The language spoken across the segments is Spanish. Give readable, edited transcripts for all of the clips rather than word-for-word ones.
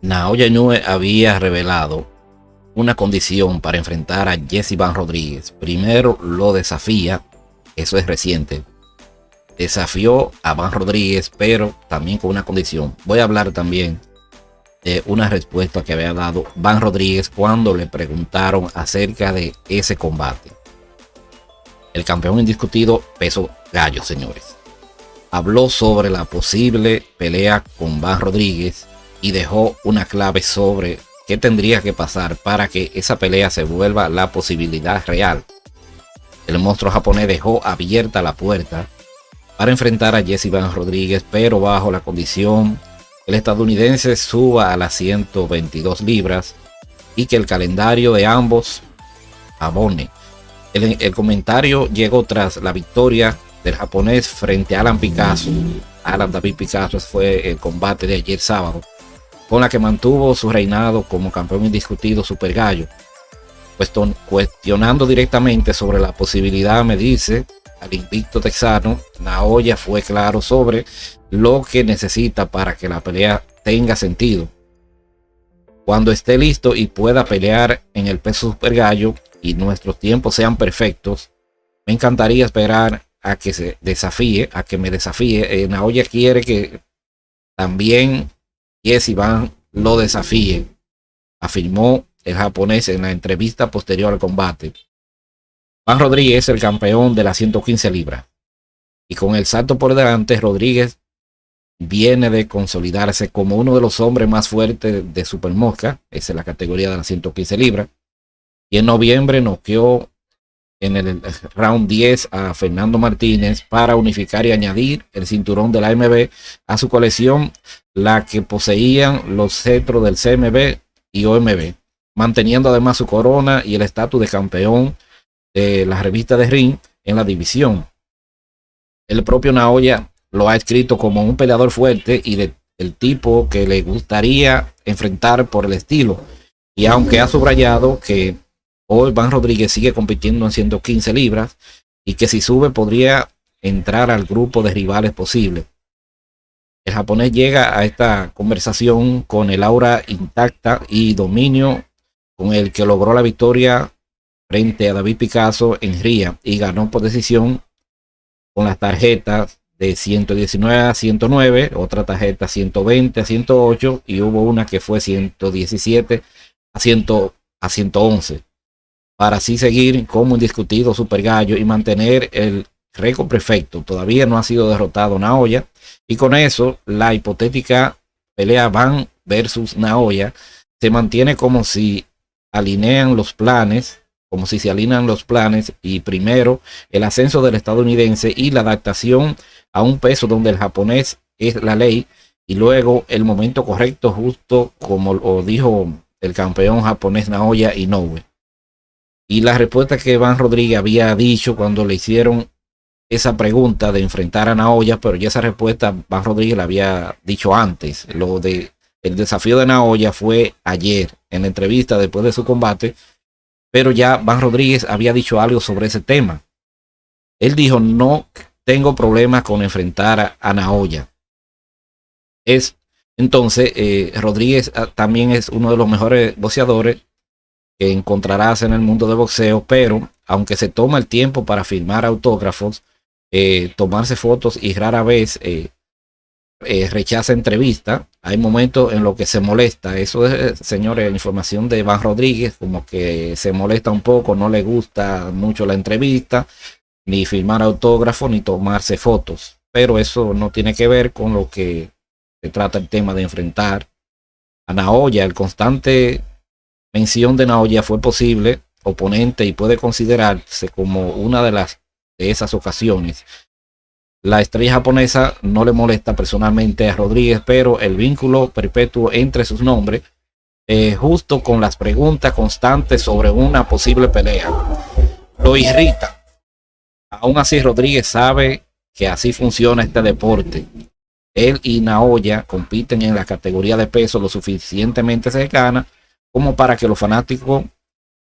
Naoya Inoue había revelado una condición para enfrentar a Jesse Van Rodríguez. Primero lo desafía, eso es reciente. Desafió a Van Rodríguez, pero también con una condición. Voy a hablar también de una respuesta que había dado Van Rodríguez cuando le preguntaron acerca de ese combate. El campeón indiscutido peso gallo, señores, habló sobre la posible pelea con Van Rodríguez y dejó una clave sobre qué tendría que pasar para que esa pelea se vuelva la posibilidad real. El monstruo japonés dejó abierta la puerta para enfrentar a Jesse Van Rodríguez, pero bajo la condición que el estadounidense suba a las 122 libras y que el calendario de ambos abone. El comentario llegó tras la victoria del japonés frente a Alan Picasso. Alan David Picasso fue el combate de ayer sábado, con la que mantuvo su reinado como campeón indiscutido Super Gallo, cuestionando directamente sobre la posibilidad de medirse al invicto texano. Naoya fue claro sobre lo que necesita para que la pelea tenga sentido. Cuando esté listo y pueda pelear en el peso Super Gallo y nuestros tiempos sean perfectos, me encantaría esperar a que se desafíe, a que me desafíe. Naoya quiere que también Jesse Van lo desafíe, afirmó el japonés en la entrevista posterior al combate. Van Rodríguez es el campeón de las 115 libras y con el salto por delante, Rodríguez viene de consolidarse como uno de los hombres más fuertes de Super Mosca, esa es la categoría de las 115 libras, y en noviembre noqueó en el round 10 a Fernando Martínez para unificar y añadir el cinturón de la AMB a su colección, la que poseían los cetros del CMB y OMB, manteniendo además su corona y el estatus de campeón de la revista de Ring en la división. El propio Naoya lo ha escrito como un peleador fuerte y el tipo que le gustaría enfrentar por el estilo, y aunque ha subrayado que hoy Van Rodríguez sigue compitiendo en 115 libras y que si sube podría entrar al grupo de rivales posible. El japonés llega a esta conversación con el aura intacta y dominio con el que logró la victoria frente a David Picasso en Ría y ganó por decisión con las tarjetas de 119 a 109, otra tarjeta 120 a 108 y hubo una que fue 117 a 111. Para así seguir como indiscutido Super Gallo y mantener el récord perfecto. Todavía no ha sido derrotado Naoya, y con eso la hipotética pelea Van versus Naoya se mantiene como si alinean los planes, como si se alinean los planes, y primero el ascenso del estadounidense y la adaptación a un peso donde el japonés es la ley, y luego el momento correcto, justo como lo dijo el campeón japonés Naoya Inoue. Y la respuesta que Van Rodríguez había dicho cuando le hicieron esa pregunta de enfrentar a Naoya, pero ya esa respuesta Van Rodríguez la había dicho antes. Lo de el desafío de Naoya fue ayer en la entrevista después de su combate, pero ya Van Rodríguez había dicho algo sobre ese tema. Él dijo: no tengo problemas con enfrentar a Naoya. Entonces Rodríguez también es uno de los mejores boxeadores que encontrarás en el mundo de boxeo, pero aunque se toma el tiempo para firmar autógrafos, tomarse fotos y rara vez rechaza entrevista, hay momentos en los que se molesta. Eso es, señores, información de Van Rodríguez, como que se molesta un poco, no le gusta mucho la entrevista, ni firmar autógrafos, ni tomarse fotos, pero eso no tiene que ver con lo que se trata el tema de enfrentar a Naoya. El constante mención de Naoya fue posible oponente y puede considerarse como una de esas ocasiones. La estrella japonesa no le molesta personalmente a Rodríguez, pero el vínculo perpetuo entre sus nombres, justo con las preguntas constantes sobre una posible pelea, lo irrita. Aún así, Rodríguez sabe que así funciona este deporte. Él y Naoya compiten en la categoría de peso lo suficientemente cercana como para que los fanáticos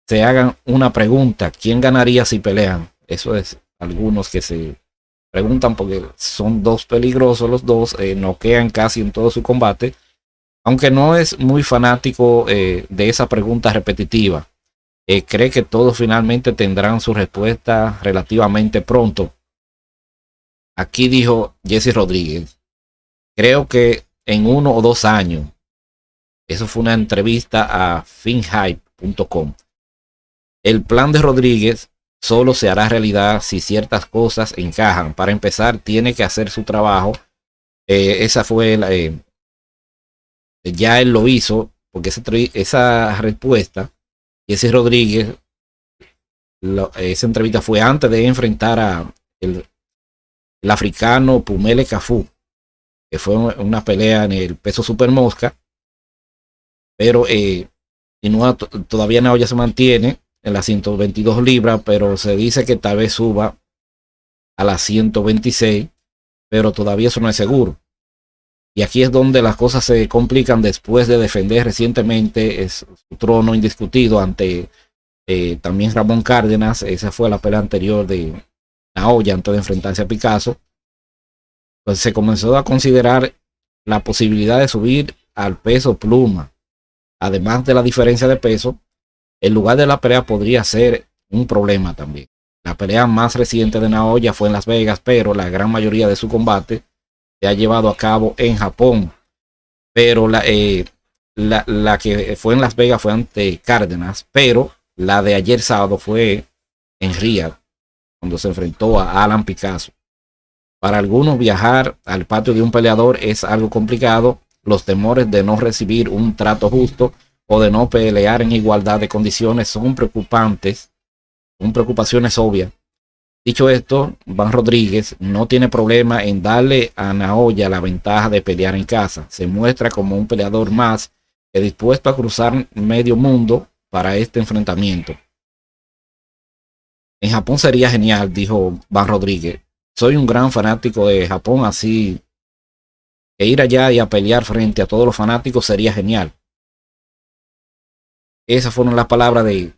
se hagan una pregunta: ¿quién ganaría si pelean? Eso es algunos que se preguntan, porque son dos peligrosos los dos, noquean casi en todo su combate, aunque no es muy fanático de esa pregunta repetitiva. Cree que todos finalmente tendrán su respuesta relativamente pronto. Aquí dijo Jesse Rodríguez: creo que en 1 o 2 años. Eso fue una entrevista a finhype.com. El plan de Rodríguez solo se hará realidad si ciertas cosas encajan. Para empezar, tiene que hacer su trabajo. Esa fue ya él lo hizo, porque esa respuesta, Jesse Rodríguez, esa entrevista fue antes de enfrentar a el africano Pumele Cafu, que fue una pelea en el peso super mosca, pero todavía Naoya se mantiene en las 122 libras, pero se dice que tal vez suba a las 126, pero todavía eso no es seguro. Y aquí es donde las cosas se complican después de defender recientemente su trono indiscutido ante también Ramón Cárdenas. Esa fue la pelea anterior de Naoya antes de enfrentarse a Picasso. Pues se comenzó a considerar la posibilidad de subir al peso pluma. Además de la diferencia de peso, el lugar de la pelea podría ser un problema también. La pelea más reciente de Naoya fue en Las Vegas, pero la gran mayoría de su combate se ha llevado a cabo en Japón. Pero la que fue en Las Vegas fue ante Cárdenas, pero la de ayer sábado fue en Riyadh, cuando se enfrentó a Alan Picasso. Para algunos, viajar al patio de un peleador es algo complicado. Los temores de no recibir un trato justo o de no pelear en igualdad de condiciones son preocupantes, son preocupaciones obvias. Dicho esto, Van Rodríguez no tiene problema en darle a Naoya la ventaja de pelear en casa. Se muestra como un peleador más que dispuesto a cruzar medio mundo para este enfrentamiento. En Japón sería genial, dijo Van Rodríguez. Soy un gran fanático de Japón, así que ir allá y a pelear frente a todos los fanáticos sería genial. Esas fueron las palabras de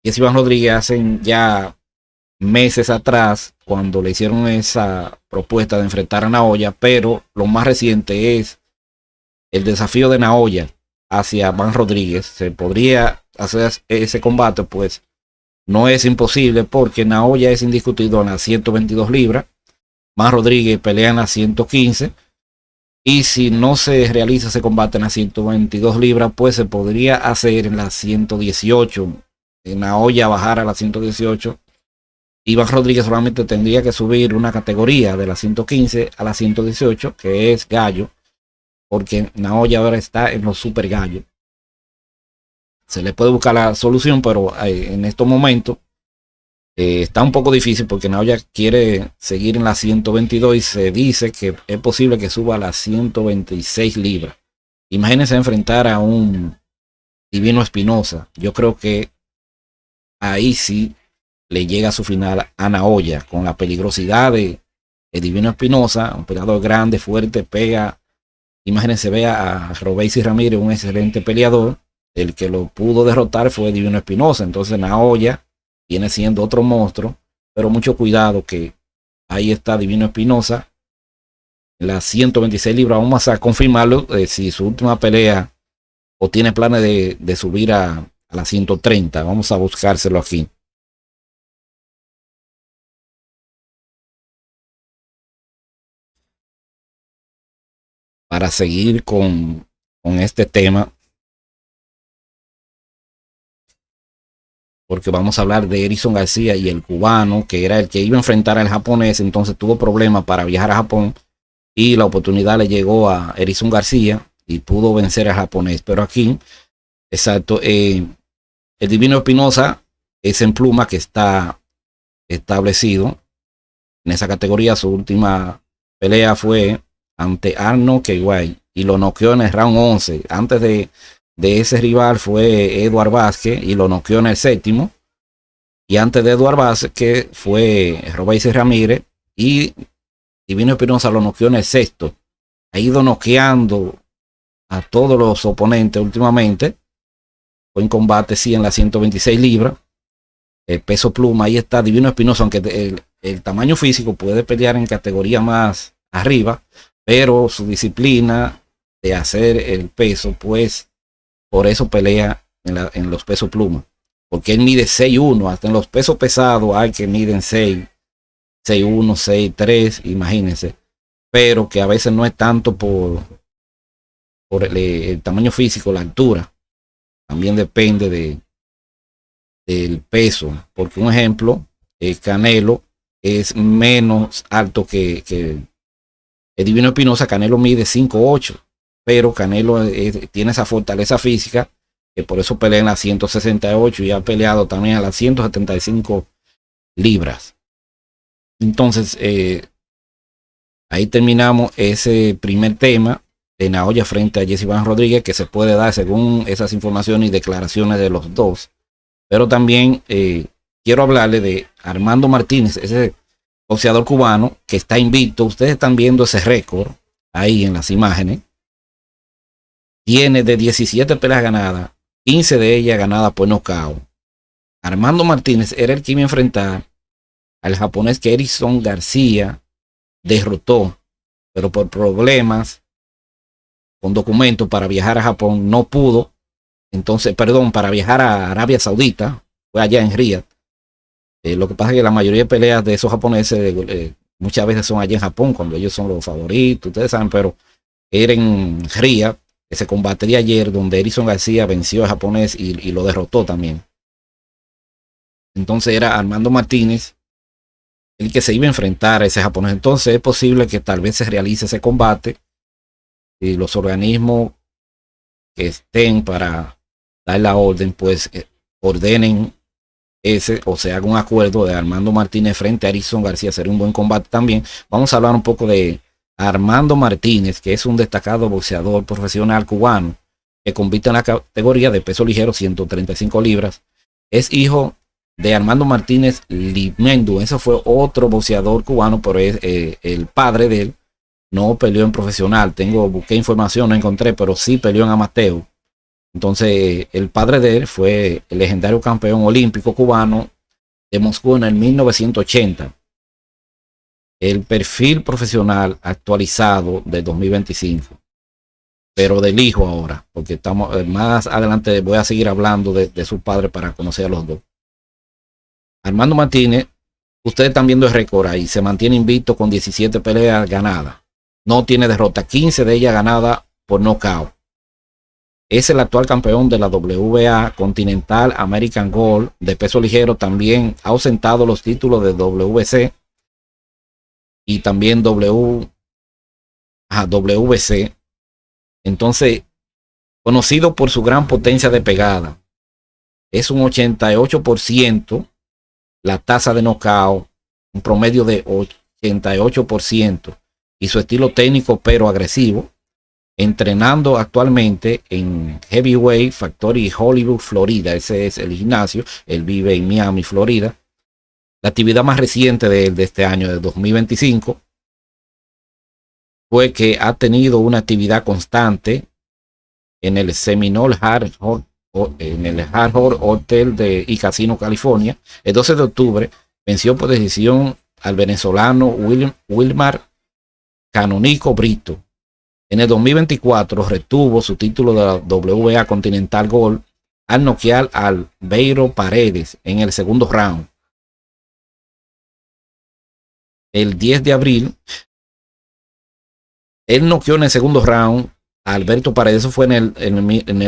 Jesse Van Rodríguez hace ya meses atrás, cuando le hicieron esa propuesta de enfrentar a Naoya, pero lo más reciente es el desafío de Naoya hacia Van Rodríguez. Se podría hacer ese combate, pues no es imposible, porque Naoya es indiscutido en las 122 libras, Van Rodríguez pelea en las 115, y si no se realiza ese combate en las 122 libras, pues se podría hacer en las 118, en Naoya bajar a las 118. Iván Rodríguez solamente tendría que subir una categoría de la 115 a la 118, que es gallo, porque Naoya ahora está en los super gallos. Se le puede buscar la solución, pero en estos momentos está un poco difícil, porque Naoya quiere seguir en la 122 y se dice que es posible que suba a las 126 libras. Imagínense enfrentar a un Divino Espinosa. Yo creo que ahí sí le llega a su final a Naoya, con la peligrosidad de Divino Espinosa, un peleador grande, fuerte, pega. Imagínense, vea a Robeisy Ramírez, un excelente peleador. El que lo pudo derrotar fue Divino Espinosa. Entonces Naoya viene siendo otro monstruo, pero mucho cuidado, que ahí está Divino Espinosa, las 126 libras. Vamos a confirmarlo, si su última pelea o tiene planes de subir a las 130. Vamos a buscárselo aquí. Para seguir con este tema, porque vamos a hablar de Erickson García y el cubano, que era el que iba a enfrentar al japonés. Entonces tuvo problemas para viajar a Japón y la oportunidad le llegó a Erickson García y pudo vencer al japonés. Pero aquí, exacto, el Divino Espinosa es en pluma, que está establecido en esa categoría. Su última pelea fue ante Arno Keiwai y lo noqueó en el round 11. Antes de ese rival fue Eduard Vázquez y lo noqueó en el séptimo. Y antes de Eduard Vázquez fue Robeisy Ramírez y Divino Espinosa lo noqueó en el sexto. Ha ido noqueando a todos los oponentes últimamente. Fue en combate, sí, en las 126 libras. El peso pluma, ahí está Divino Espinosa, aunque el tamaño físico puede pelear en categoría más arriba, pero su disciplina de hacer el peso, pues por eso pelea en los pesos pluma. Porque él mide 6'1", hasta en los pesos pesados hay que miden 6'1", 6'3", imagínense. Pero que a veces no es tanto por el tamaño físico, la altura. También depende del peso. Porque un ejemplo, el Canelo es menos alto que el Divino Espinosa. Canelo mide 5'8", pero Canelo tiene esa fortaleza física que por eso pelea en las 168 y ha peleado también a las 175 libras. Entonces, ahí terminamos ese primer tema de Naoya frente a Jesse Van Rodríguez, que se puede dar según esas informaciones y declaraciones de los dos. Pero también quiero hablarle de Armando Martínez, ese boxeador cubano que está invicto. Ustedes están viendo ese récord ahí en las imágenes. Tiene de 17 peleas ganadas, 15 de ellas ganadas por nocaut. Armando Martínez era el que iba a enfrentar al japonés que Erickson García derrotó, pero por problemas con documentos para viajar a Japón no pudo. Entonces, perdón, para viajar a Arabia Saudita, fue allá en Riyadh. Lo que pasa es que la mayoría de peleas de esos japoneses muchas veces son allá en Japón, cuando ellos son los favoritos, ustedes saben, pero era en Riyadh, que se combatería ayer, donde Erickson García venció al japonés y lo derrotó también. Entonces era Armando Martínez el que se iba a enfrentar a ese japonés. Entonces es posible que tal vez se realice ese combate y los organismos que estén para dar la orden, pues ordenen ese, o se haga un acuerdo de Armando Martínez frente a Erickson García. Sería un buen combate también. Vamos a hablar un poco de Armando Martínez, que es un destacado boxeador profesional cubano que compite en la categoría de peso ligero, 135 libras. Es hijo de Armando Martínez Limendu. Ese fue otro boxeador cubano, pero es el padre de él. No peleó en profesional. Busqué información, no encontré, pero sí peleó en amateur. Entonces, el padre de él fue el legendario campeón olímpico cubano de Moscú en el 1980. El perfil profesional actualizado de 2025. Pero del hijo ahora, porque estamos más adelante voy a seguir hablando de su padre para conocer a los dos. Armando Martínez, ustedes están viendo el récord ahí, se mantiene invicto con 17 peleas ganadas. No tiene derrota, 15 de ellas ganadas por nocaut. Es el actual campeón de la WBA Continental American Gold de peso ligero. También ha ostentado los títulos de WBC y también WBC. Entonces, conocido por su gran potencia de pegada. Es un 88% la tasa de knockout, un promedio de 88%. Y su estilo técnico pero agresivo. Entrenando actualmente en Heavyweight Factory Hollywood, Florida. Ese es el gimnasio. Él vive en Miami, Florida. La actividad más reciente de este año, de 2025, fue que ha tenido una actividad constante en el Seminole Hard Rock Hotel y Casino, California. El 12 de octubre venció por decisión al venezolano Wilmar Canonico Brito. En el 2024 retuvo su título de la WBA Continental Gold al noquear al Beiro Paredes en el segundo round. El 10 de abril, él noqueó en el segundo round a Alberto Paredes. Eso fue en el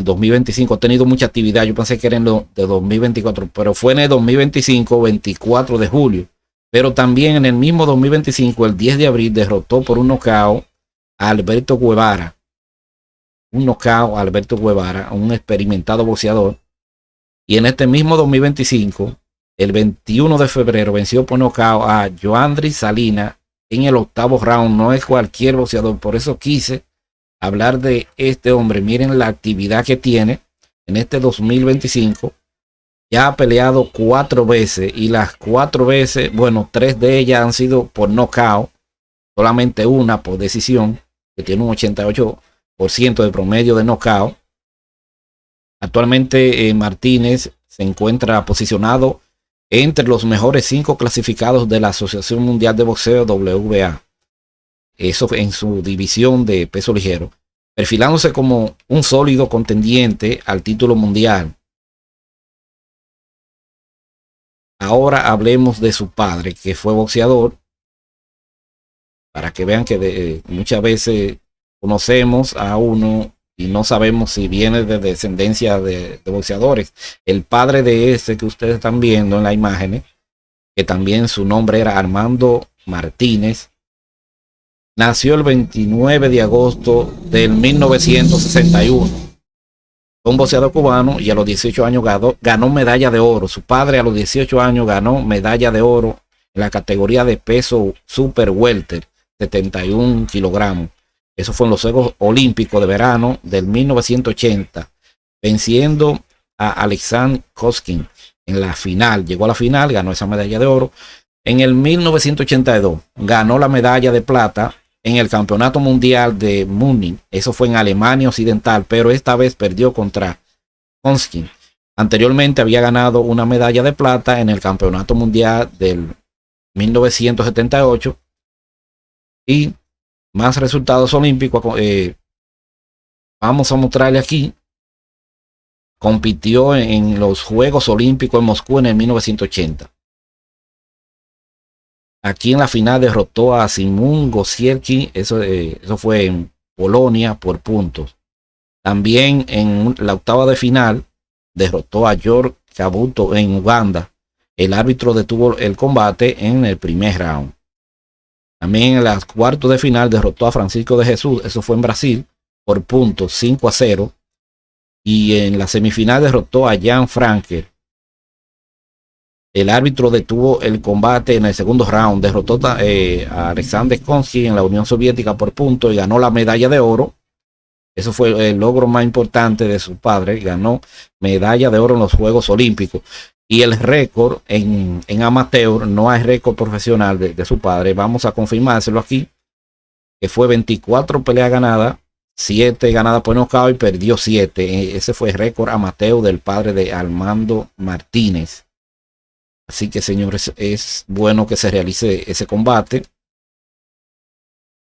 2025. Ha tenido mucha actividad. Yo pensé que era en lo de 2024, pero fue en el 2025, 24 de julio. Pero también en el mismo 2025, el 10 de abril, derrotó por un nocaut a Alberto Guevara. Un nocaut a Alberto Guevara, un experimentado boxeador. Y en este mismo 2025, el 21 de febrero, venció por nocaut a Joandri Salinas en el octavo round. No es cualquier boxeador, por eso quise hablar de este hombre. Miren la actividad que tiene en este 2025. Ya ha peleado 4 veces y las 4 veces, bueno, 3 de ellas han sido por nocaut, solamente una por decisión, que tiene un 88% de promedio de nocaut. Actualmente Martínez se encuentra posicionado entre los mejores 5 clasificados de la Asociación Mundial de Boxeo WBA. Eso en su división de peso ligero. perfilándose como un sólido contendiente al título mundial. Ahora hablemos de su padre, que fue boxeador, para que vean que muchas veces conocemos a uno y no sabemos si viene de descendencia de boxeadores. El padre de ese que ustedes están viendo en las imágenes, que también su nombre era Armando Martínez, nació el 29 de agosto del 1961. Fue un boxeador cubano y a los 18 años ganó medalla de oro. Su padre a los 18 años ganó medalla de oro en la categoría de peso super welter, 71 kilogramos. Eso fue en los Juegos Olímpicos de Verano del 1980, venciendo a Alexander Koskin en la final. Llegó a la final, ganó esa medalla de oro. En el 1982 ganó la medalla de plata en el Campeonato Mundial de Múnich. Eso fue en Alemania Occidental, pero esta vez perdió contra Koskin. Anteriormente había ganado una medalla de plata en el Campeonato Mundial del 1978 y más resultados olímpicos. Vamos a mostrarle aquí. Compitió en los Juegos Olímpicos en Moscú en el 1980. Aquí en la final derrotó a Szymon Gosiewski, eso fue en Polonia por puntos. También en la octava de final derrotó a George Kabuto en Uganda. El árbitro detuvo el combate en el primer round. También en las cuartos de final derrotó a Francisco de Jesús, eso fue en Brasil, por puntos 5-0. Y en la semifinal derrotó a Jan Frankel. El árbitro detuvo el combate en el segundo round, derrotó a Alexander Koskin en la Unión Soviética por puntos y ganó la medalla de oro. Eso fue el logro más importante de su padre, ganó medalla de oro en los Juegos Olímpicos. Y el récord en amateur, no hay récord profesional de su padre, vamos a confirmárselo aquí, que fue 24 peleas ganadas, 7 ganadas por nocaut y perdió 7. Ese fue el récord amateur del padre de Armando Martínez. Así que, señores, es bueno que se realice ese combate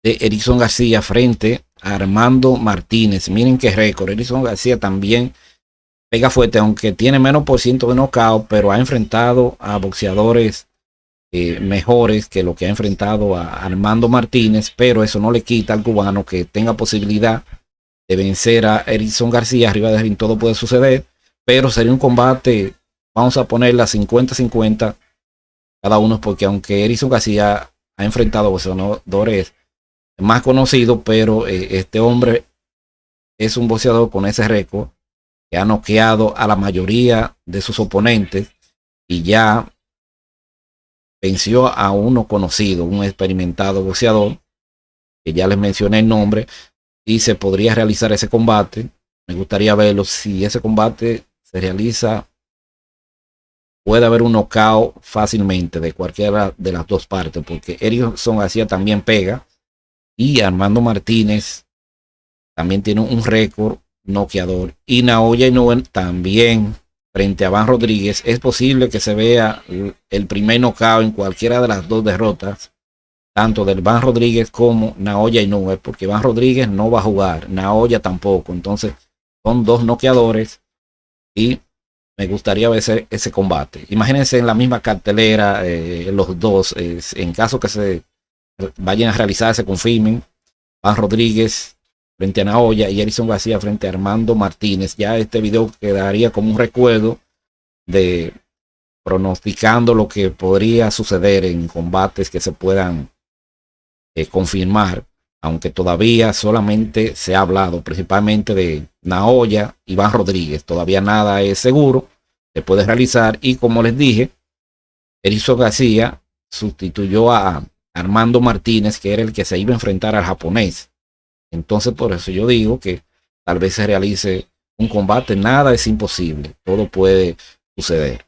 de Erickson García frente a Armando Martínez. Miren qué récord. Erickson García también pega fuerte, aunque tiene menos por ciento de knockout, pero ha enfrentado a boxeadores mejores que lo que ha enfrentado a Armando Martínez, pero eso no le quita al cubano que tenga posibilidad de vencer a Erickson García. Arriba de ring todo puede suceder, pero sería un combate, vamos a ponerla 50-50 cada uno, porque aunque Erickson García ha enfrentado a boxeadores más conocidos, pero este hombre es un boxeador con ese récord que ha noqueado a la mayoría de sus oponentes y ya venció a uno conocido, un experimentado boxeador, que ya les mencioné el nombre, y se podría realizar ese combate. Me gustaría verlo. Si ese combate se realiza, puede haber un knockout fácilmente de cualquiera de las dos partes, porque Erickson García también pega y Armando Martínez también tiene un récord noqueador. Y Naoya Inoue también frente a Van Rodríguez. Es posible que se vea el primer knockout en cualquiera de las dos derrotas, tanto del Van Rodríguez como Naoya Inoue, porque Van Rodríguez no va a jugar, Naoya tampoco. Entonces son dos noqueadores y me gustaría ver ese combate. Imagínense en la misma cartelera los dos, en caso que se vayan a realizar, se confirmen. Van Rodríguez frente a Naoya y Erickson García frente a Armando Martínez. Ya este video quedaría como un recuerdo de pronosticando lo que podría suceder en combates que se puedan confirmar, aunque todavía solamente se ha hablado principalmente de Naoya y Van Rodríguez. Todavía nada es seguro, se puede realizar. Y como les dije, Erickson García sustituyó a Armando Martínez, que era el que se iba a enfrentar al japonés. Entonces por eso yo digo que tal vez se realice un combate. Nada es imposible, todo puede suceder.